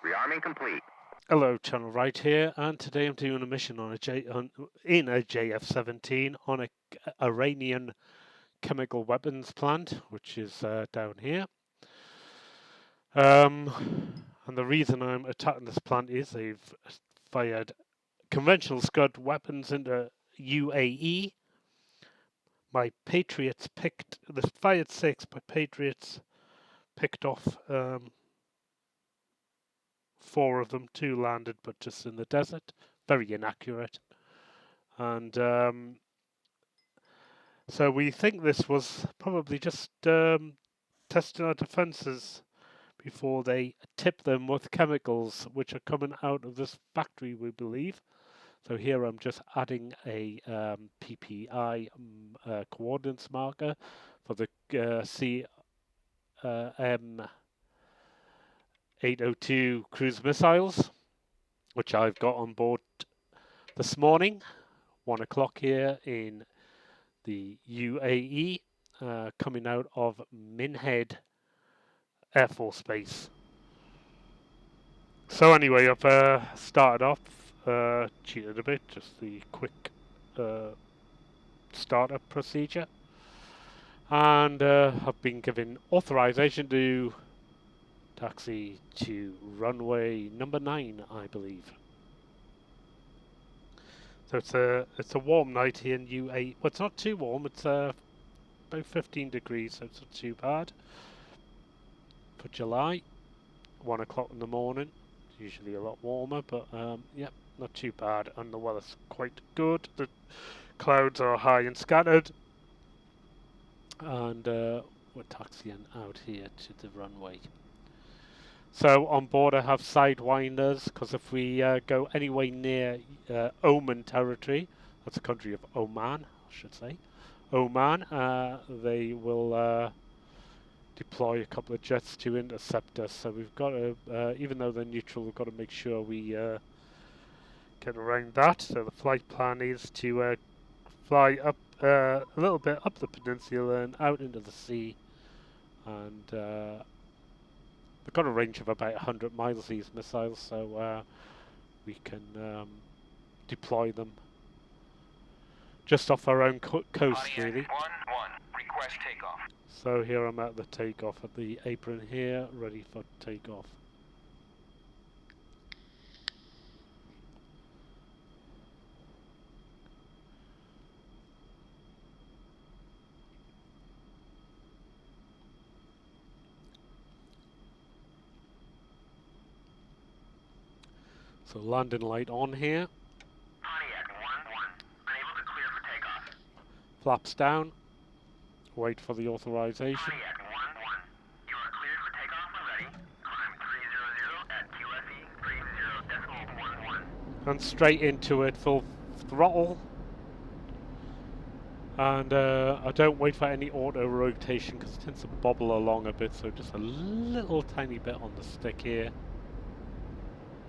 Rearming complete. Hello, Channel Right here, and today I'm doing a mission on in a JF-17 on a Iranian chemical weapons plant, which is down here. And the reason I'm attacking this plant is they've fired conventional Scud weapons into UAE. My Patriots fired 6, my Patriots picked off 4 of them, 2 landed, but just in the desert. Very inaccurate. And so we think this was probably just testing our defences before they tip them with chemicals which are coming out of this factory, we believe. So here I'm just adding a PPI coordinates marker for the CM802 cruise missiles, which I've got on board this morning, 1 o'clock here in the UAE, coming out of Minhead Air Force Base. So anyway, I've started off, cheated a bit, just the quick startup procedure, and I've been given authorization to taxi to runway number 9, I believe. So it's a warm night here in UAE. Well, it's not too warm. It's about 15 degrees, so it's not too bad for July. 1 o'clock in the morning. It's usually a lot warmer, but yeah, not too bad, and the weather's quite good. The clouds are high and scattered, and we're taxiing out here to the runway. So on board I have sidewinders, because if we go anywhere near Oman territory, that's a country of Oman, I should say, Oman, they will deploy a couple of jets to intercept us. So we've got to, even though they're neutral, we've got to make sure we get around that. So the flight plan is to fly up a little bit up the peninsula and out into the sea, and they've got a range of about 100 miles, these missiles, so we can deploy them just off our own coast, really. 1-1, request takeoff. So here I'm at the takeoff at the apron here, ready for takeoff. So landing light on here. Pontiac 1-1, unable to clear for takeoff. Flaps down. Wait for the authorization. Pontiac 1-1, you are cleared for takeoff when ready. Climb 300 at QFE 30.11. And straight into it, full throttle. And I don't wait for any auto rotation because it tends to bobble along a bit, so just a little tiny bit on the stick here.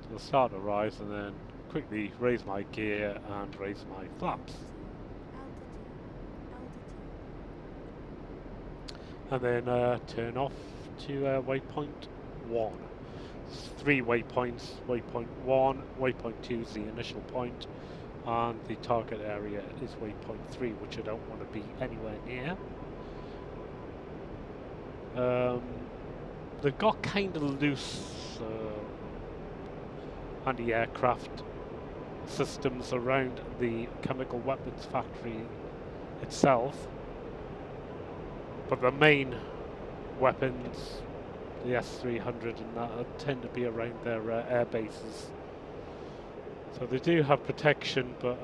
So I'll start to rise and then quickly raise my gear and raise my flaps. And then turn off to waypoint 1. There's 3 waypoints. Waypoint 1, waypoint 2 is the initial point, and the target area is waypoint 3, which I don't want to be anywhere near. They've got kind of loose anti-aircraft systems around the chemical weapons factory itself, but the main weapons, the S-300 and that, tend to be around their air bases. So they do have protection, but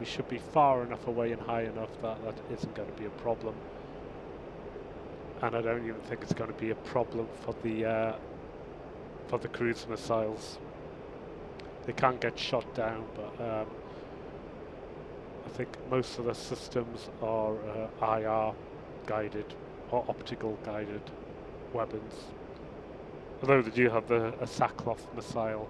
we should be far enough away and high enough that that isn't going to be a problem. And I don't even think it's going to be a problem for the cruise missiles. They can get shot down, but I think most of the systems are IR guided or optical guided weapons. Although they do have a Sakharov missile,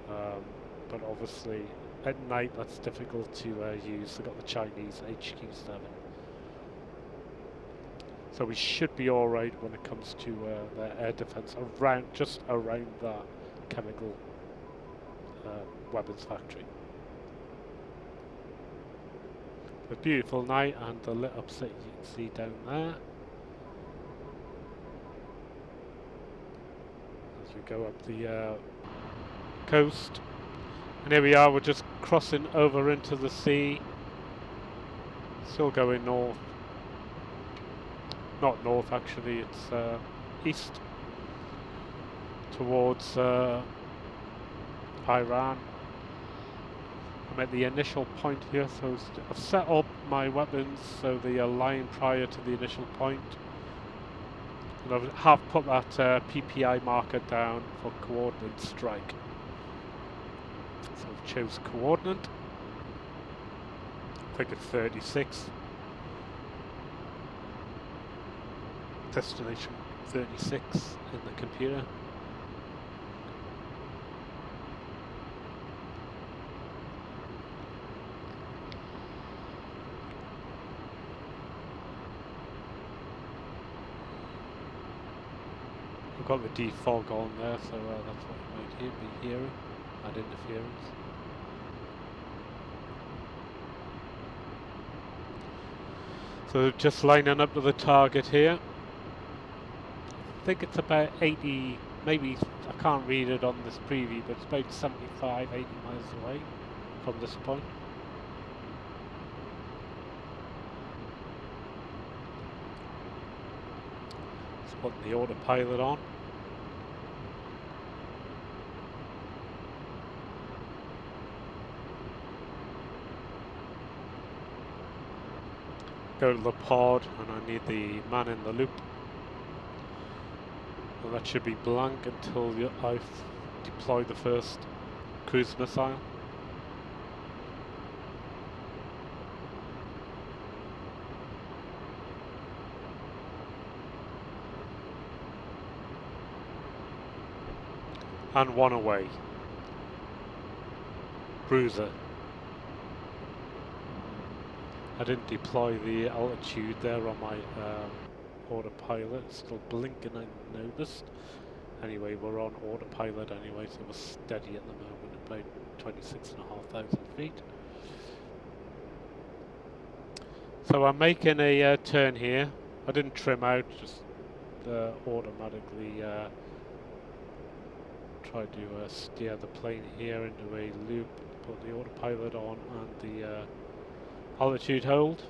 but obviously at night that's difficult to use. They've got the Chinese HQ-7. So we should be alright when it comes to their air defense around, just around that chemical weapons factory. A beautiful night and the lit up city you can see down there. As we go up the coast. And here we are, we're just crossing over into the sea. Still going north. Not north actually, it's east. Towards Iran. I'm at the initial point here, so I've set up my weapons so they align prior to the initial point. And I have put that PPI marker down for coordinate strike. So I've chose coordinate. I think it's 36. Destination 36 in the computer. I've got the defog on there, so that's what you might be hearing. Add interference. So just lining up to the target here. I think it's about 80, maybe, I can't read it on this preview, but it's about 75, 80 miles away from this point. Just putting the autopilot on. Go to the pod, and I need the man in the loop. And that should be blank until I've deployed the first cruise missile. And one away. Bruiser. I didn't deploy the altitude there on my autopilot. It's still blinking, I noticed. Anyway, we're on autopilot anyway, so we're steady at the moment, about 26,500 feet. So I'm making a turn here. I didn't trim out, just automatically try to steer the plane here into a loop, put the autopilot on and the altitude hold.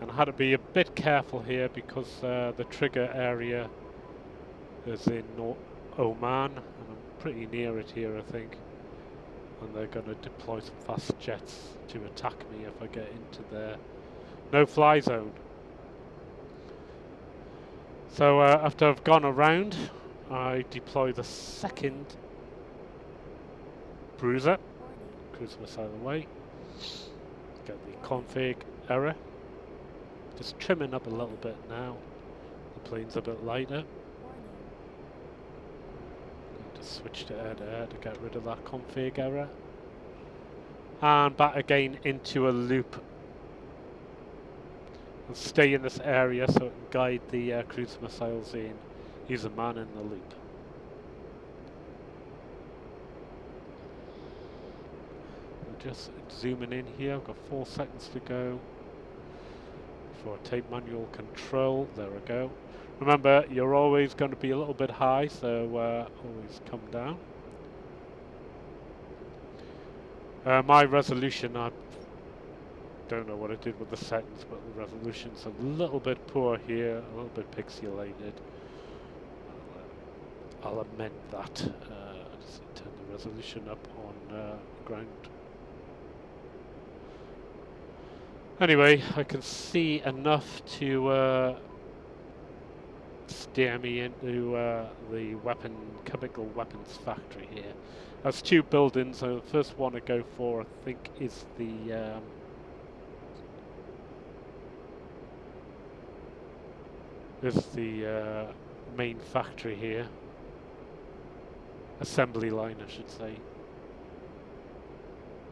And I had to be a bit careful here because the trigger area is in Oman, and I'm pretty near it here, I think. And they're going to deploy some fast jets to attack me if I get into their no-fly zone. So after I've gone around, I deploy the second bruiser, cruise missile away. Get the config error. Just trimming up a little bit now. The plane's a bit lighter. Just switch to air-to-air to get rid of that config error. And back again into a loop. And stay in this area so it can guide the cruise missiles in. Use a man in the loop. I'm just zooming in here. I've got 4 seconds to go. For tape manual control, there we go. Remember, you're always going to be a little bit high, so always come down. My resolution, I don't know what I did with the settings, but the resolution's a little bit poor here, a little bit pixelated. I'll amend that. I just need to turn the resolution up on ground. Anyway, I can see enough to steer me into the chemical weapons factory here. There's 2 buildings, so the first one I go for, I think, is the main factory here. Assembly line, I should say.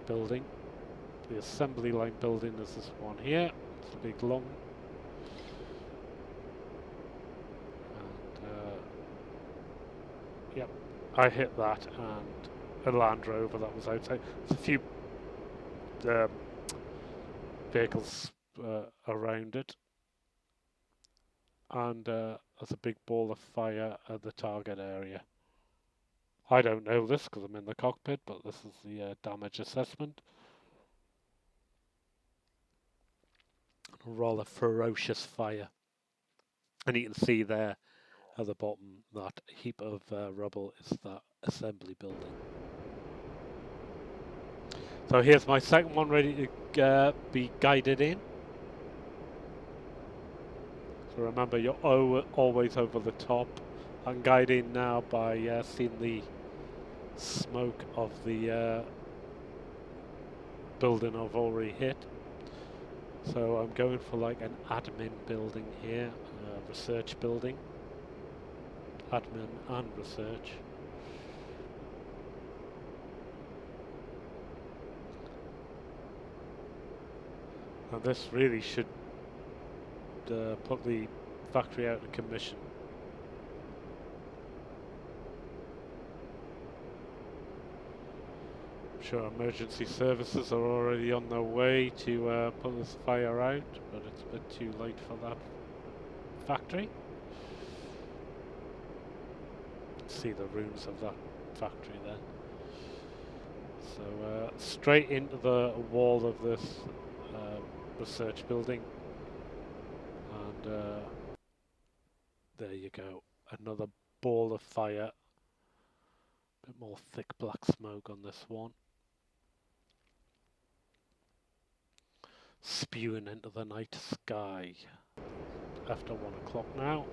Building. The assembly line building is this one here. It's a big long. Yep, I hit that and a Land Rover that was outside. There's a few vehicles around it, and there's a big ball of fire at the target area. I don't know this because I'm in the cockpit, but this is the damage assessment. A rather ferocious fire. And you can see there at the bottom that heap of rubble is that assembly building. So here's my second one ready to be guided in. So remember, you're always over the top. I'm guiding now by seeing the smoke of the building I've already hit. So I'm going for like an admin building here, research building. Admin and research. And this really should put the factory out of commission. I'm sure emergency services are already on their way to put this fire out, but it's a bit too late for that factory. See the ruins of that factory there. So straight into the wall of this research building, and there you go, another ball of fire. A bit more thick black smoke on this one, spewing into the night sky after 1 o'clock now.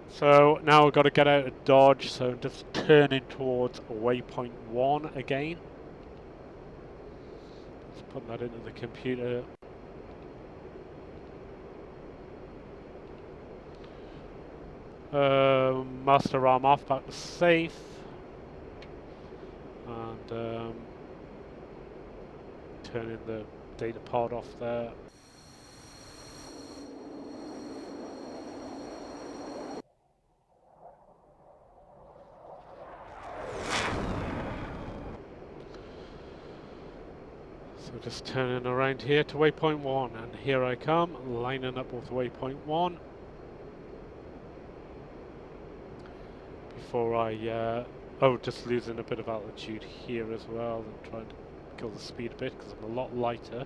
So now I've got to get out of Dodge, so I'm just turning towards waypoint 1 again. Just putting that into the computer. Master arm off, back to safe. And turning the data pod off there. So just turning around here to waypoint 1, and here I come, lining up with waypoint 1. Before I, just losing a bit of altitude here as well, and trying to kill the speed a bit because I'm a lot lighter.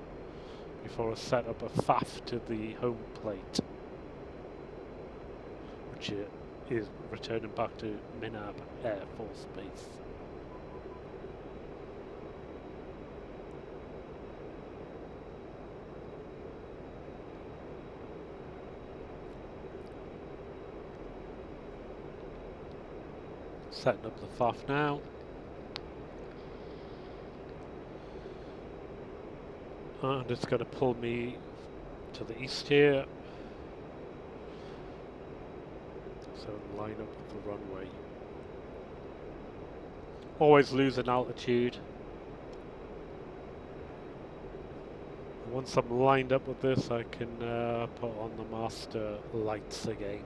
Before I set up a FAF to the home plate, which is returning back to Minab Air Force Base. Setting up the FAF now. And it's going to pull me to the east here. So line up with the runway. Always losing altitude. And once I'm lined up with this, I can put on the master lights again.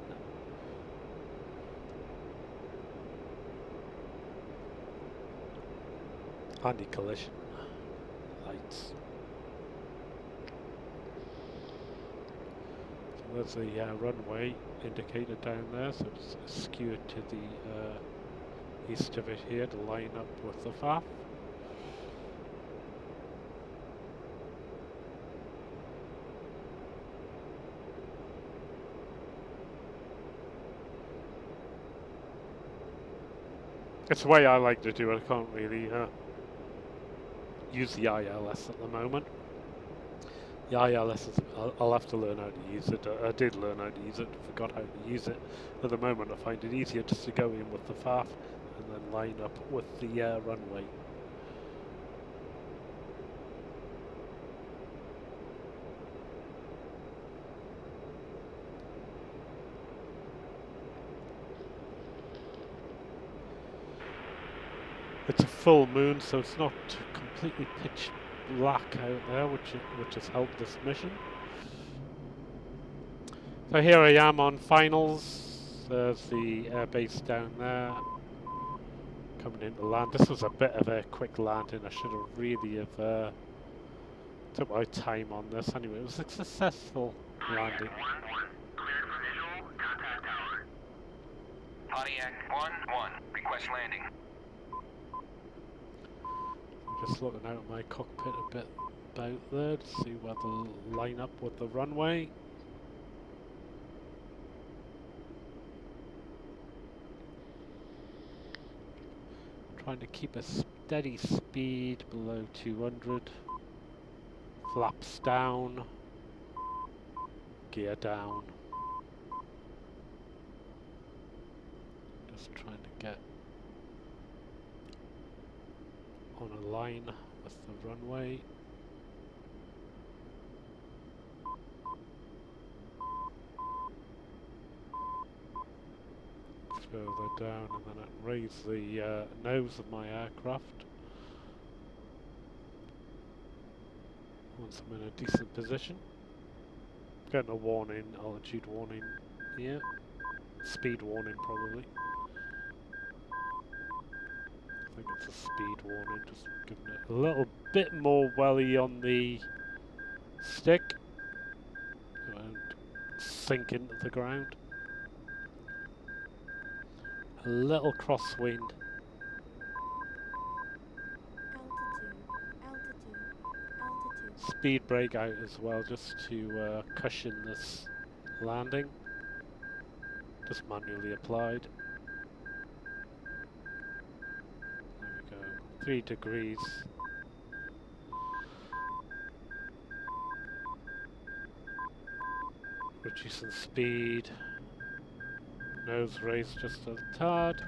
Anti-collision lights. So there's the runway indicator down there, so it's skewed to the east of it here to line up with the FAF. It's the way I like to do it. I can't really use the ILS at the moment. The ILS is, I'll have to learn how to use it. I did learn how to use it, forgot how to use it. At the moment I find it easier just to go in with the FAF and then line up with the runway. It's a full moon, so it's not completely pitch black out there, which has helped this mission. So here I am on finals. There's the airbase down there. Coming into land. This was a bit of a quick landing. I should have really have took my time on this. Anyway, it was a successful landing. Pontiac 1-1, cleared for visual, contact tower. Pontiac 1-1, request landing. I'm just looking out at my cockpit a bit about there to see where to line up with the runway. Trying to keep a steady speed below 200. Flaps down. Gear down. Just trying to get on a line with the runway. Further down, and then I raise the nose of my aircraft once I'm in a decent position. Getting a warning, altitude warning here, speed warning probably. I think it's a speed warning, just giving it a little bit more welly on the stick and sink into the ground. A little crosswind. Altitude. Speed brake out as well, just to cushion this landing. Just manually applied. There we go. 3 degrees. Reducing speed. Nose raised just a tad.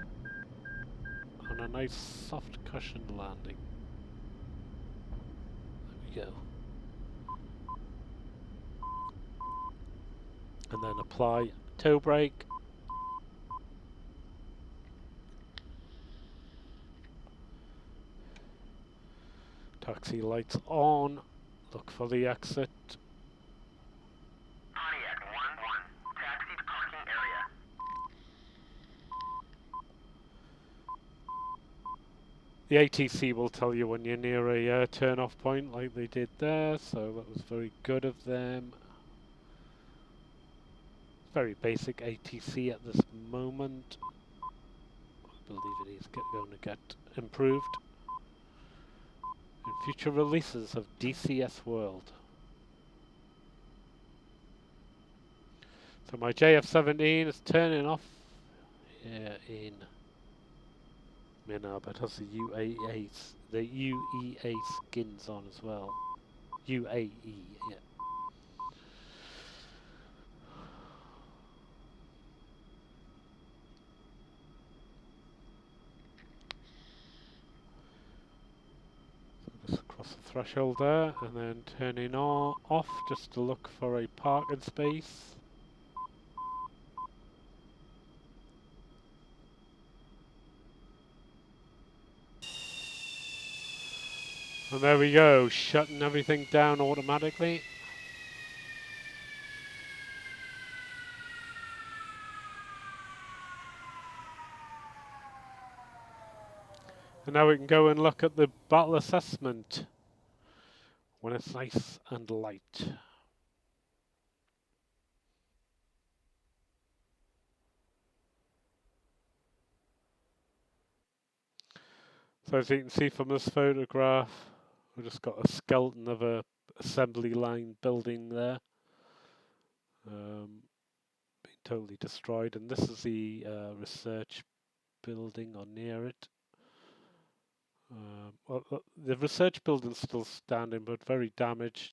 On a nice soft cushioned landing. There we go. And then apply toe brake. Taxi lights on. Look for the exit. Pontiac 1-1, taxi to parking area. The ATC will tell you when you're near a turn-off point like they did there, so that was very good of them. Very basic ATC at this moment. I believe it is going to get improved in future releases of DCS World. So my JF-17 is turning off here in Minna, but has the UEA skins on as well. UAE, yeah. Just cross the threshold there, and then turning off just to look for a parking space. And there we go, shutting everything down automatically. And now we can go and look at the battle assessment when it's nice and light. So as you can see from this photograph, we've just got a skeleton of a assembly line building there. Being totally destroyed, and this is the research building or near it. Well, the research building's still standing, but very damaged.